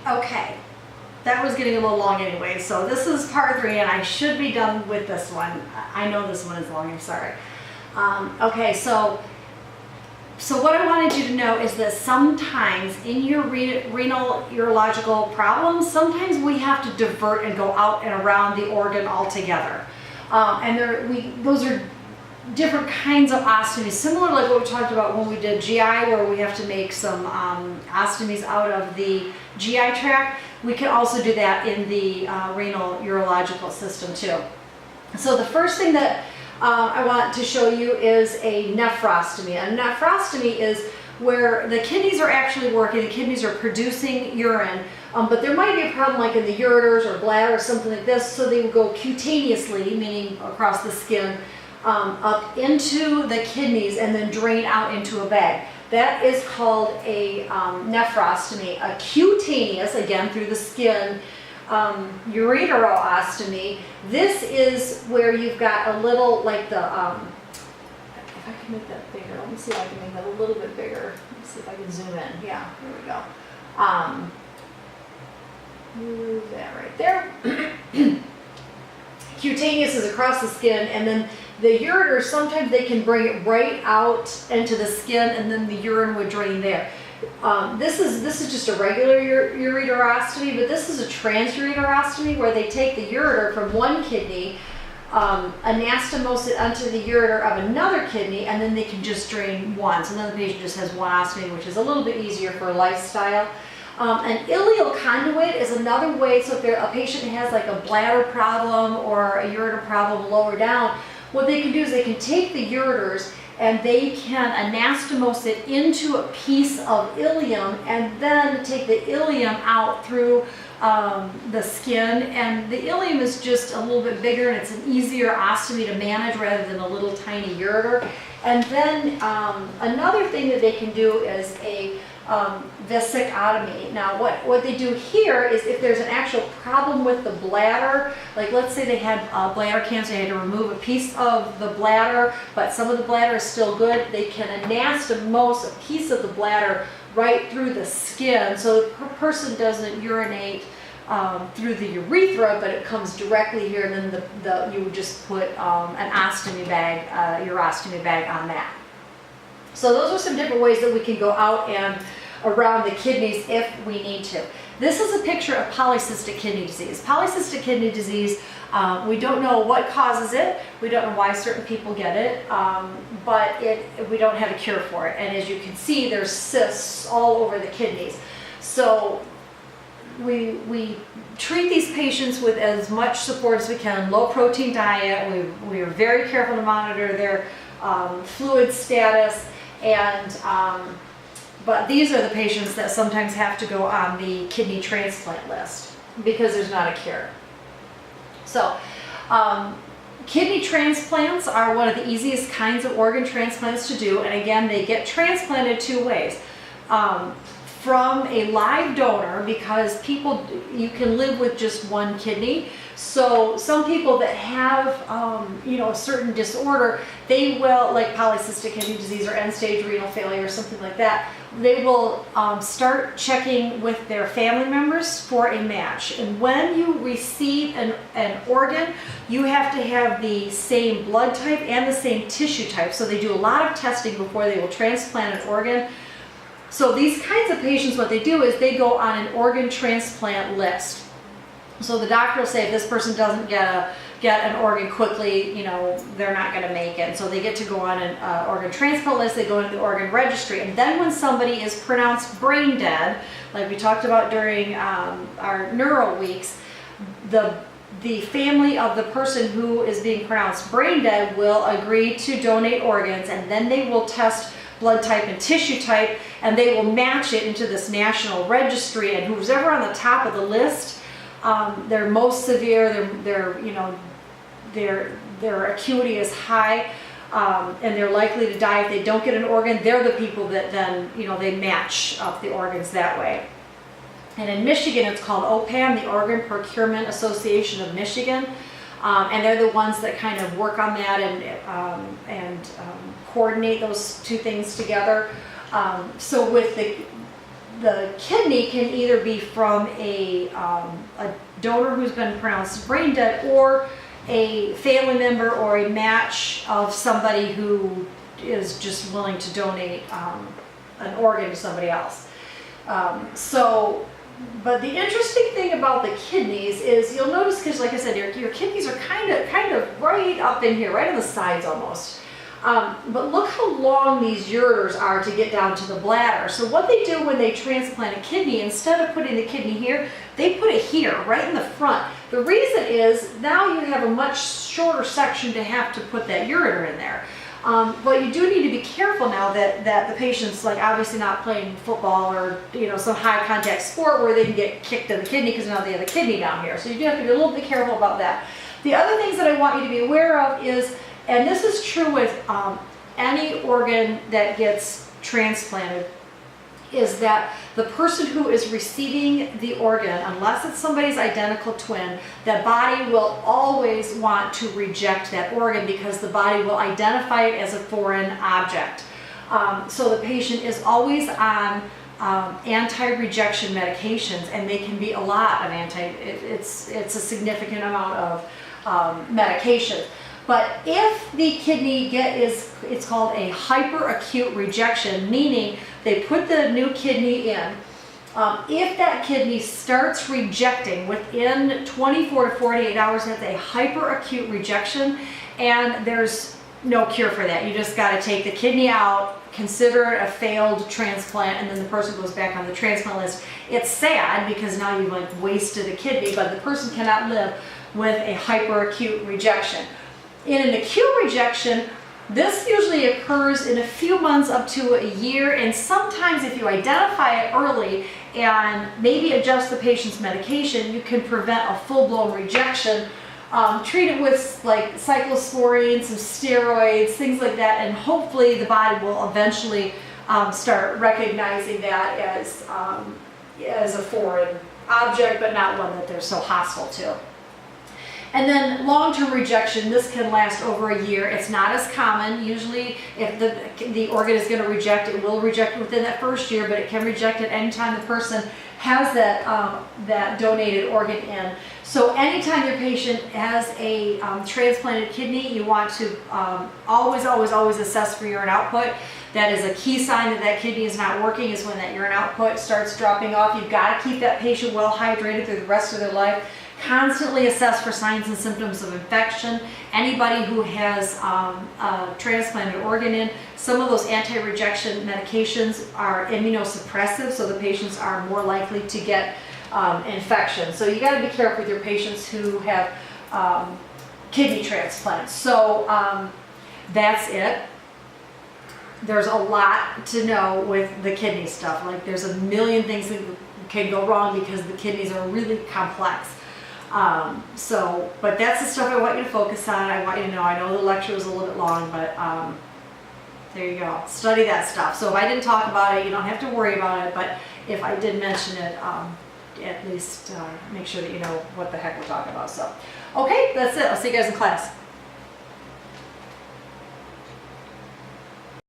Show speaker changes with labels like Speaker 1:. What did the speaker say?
Speaker 1: Okay, that was getting a little long anyway, so this is part 3 and I should be done with this one. I know this one is long, I'm sorry. Okay, so what I wanted you to know is that sometimes in your renal urological problems, sometimes we have to divert and go out and around the organ altogether. Those are different kinds of ostomies, similar like what we talked about when we did GI, where we have to make some ostomies out of the GI tract. We can also do that in the renal urological system too. So the first thing that I want to show you is a nephrostomy. A nephrostomy is where the kidneys are actually working, the kidneys are producing urine, but there might be a problem like in the ureters or bladder or something like this, so they would go cutaneously, meaning across the skin, up into the kidneys and then drain out into a bag. That is called a nephrostomy. A cutaneous, again through the skin, ureterostomy. This is where you've got a little, like the, if I can make that bigger, let me see if I can make that a little bit bigger. Let me see if I can zoom in. Yeah, there we go. Move that right there. Cutaneous is across the skin, and then the ureters, sometimes they can bring it right out into the skin, and then the urine would drain there. This is just a regular ureterostomy, but this is a transureterostomy where they take the ureter from one kidney, anastomose it onto the ureter of another kidney, and then they can just drain one. So then the patient just has one ostomy, which is a little bit easier for a lifestyle. An ileal conduit is another way, so if a patient has like a bladder problem or a ureter problem lower down, what they can do is they can take the ureters and they can anastomose it into a piece of ileum and then take the ileum out through the skin. And the ileum is just a little bit bigger and it's an easier ostomy to manage rather than a little tiny ureter. And then another thing that they can do is a vesicotomy. Now what they do here is if there's an actual problem with the bladder, like let's say they had bladder cancer, they had to remove a piece of the bladder, but some of the bladder is still good, they can anastomose a piece of the bladder right through the skin, so the person doesn't urinate through the urethra, but it comes directly here, and then you would just put an ostomy bag, urostomy bag on that. So those are some different ways that we can go out and around the kidneys if we need to. This is a picture of polycystic kidney disease. Polycystic kidney disease, we don't know what causes it. We don't know why certain people get it, but we don't have a cure for it. And as you can see, there's cysts all over the kidneys. So we treat these patients with as much support as we can, low protein diet. We are very careful to monitor their fluid status. And but these are the patients that sometimes have to go on the kidney transplant list because there's not a cure. So kidney transplants are one of the easiest kinds of organ transplants to do, and again they get transplanted two ways. From a live donor, because you can live with just one kidney. So some people that have a certain disorder, they will, like polycystic kidney disease or end-stage renal failure or something like that, they will start checking with their family members for a match. And when you receive an organ, you have to have the same blood type and the same tissue type. So they do a lot of testing before they will transplant an organ. So these kinds of patients, what they do is they go on an organ transplant list. So the doctor will say if this person doesn't get an organ quickly, they're not going to make it. So they get to go on an organ transplant list, they go into the organ registry. And then when somebody is pronounced brain dead, like we talked about during our neuro weeks, the family of the person who is being pronounced brain dead will agree to donate organs, and then they will test blood type and tissue type, and they will match it into this national registry. And who's ever on the top of the list, they're most severe, their acuity is high, and they're likely to die if they don't get an organ. They're the people that then, they match up the organs that way. And in Michigan, it's called OPAM, the Organ Procurement Association of Michigan, and they're the ones that kind of work on that and coordinate those two things together. So with the kidney can either be from a donor who's been pronounced brain dead, or a family member or a match of somebody who is just willing to donate an organ to somebody else. But the interesting thing about the kidneys is you'll notice, because like I said, your kidneys are kind of right up in here, right on the sides almost. But look how long these ureters are to get down to the bladder. So what they do when they transplant a kidney, instead of putting the kidney here, they put it here, right in the front. The reason is now you have a much shorter section to have to put that ureter in there. But you do need to be careful now that the patient's like obviously not playing football or some high contact sport where they can get kicked in the kidney because now they have a kidney down here. So you do have to be a little bit careful about that. The other things that I want you to be aware of is, and this is true with any organ that gets transplanted, is that the person who is receiving the organ, unless it's somebody's identical twin, that body will always want to reject that organ because the body will identify it as a foreign object. So the patient is always on anti-rejection medications, and they can be a lot of it's a significant amount of medication. But if the kidney it's called a hyperacute rejection, meaning they put the new kidney in. If that kidney starts rejecting within 24 to 48 hours, that's a hyperacute rejection, and there's no cure for that. You just got to take the kidney out, consider it a failed transplant, and then the person goes back on the transplant list. It's sad because now you've like wasted a kidney, but the person cannot live with a hyperacute rejection. In an acute rejection, this usually occurs in a few months up to a year, and sometimes if you identify it early and maybe adjust the patient's medication, you can prevent a full-blown rejection. Treat it with like cyclosporine, some steroids, things like that, and hopefully the body will eventually start recognizing that as a foreign object, but not one that they're so hostile to. And then long-term rejection, this can last over a year. It's not as common. Usually if the organ is going to reject, it will reject within that first year, but it can reject at any time the person has that donated organ in. So anytime your patient has a transplanted kidney, you want to always assess for urine output. That is a key sign that kidney is not working, is when that urine output starts dropping off. You've got to keep that patient well hydrated through the rest of their life. Constantly assess for signs and symptoms of infection. Anybody who has a transplanted organ in, some of those anti-rejection medications are immunosuppressive, so the patients are more likely to get infection. So you got to be careful with your patients who have kidney transplants. So that's it. There's a lot to know with the kidney stuff. Like there's a million things that can go wrong because the kidneys are really complex. But that's the stuff I want you to focus on. I want you to know, I know the lecture was a little bit long, but there you go. Study that stuff. So if I didn't talk about it, you don't have to worry about it, but if I did mention it, at least make sure that you know what the heck we're talking about. So, okay, that's it. I'll see you guys in class.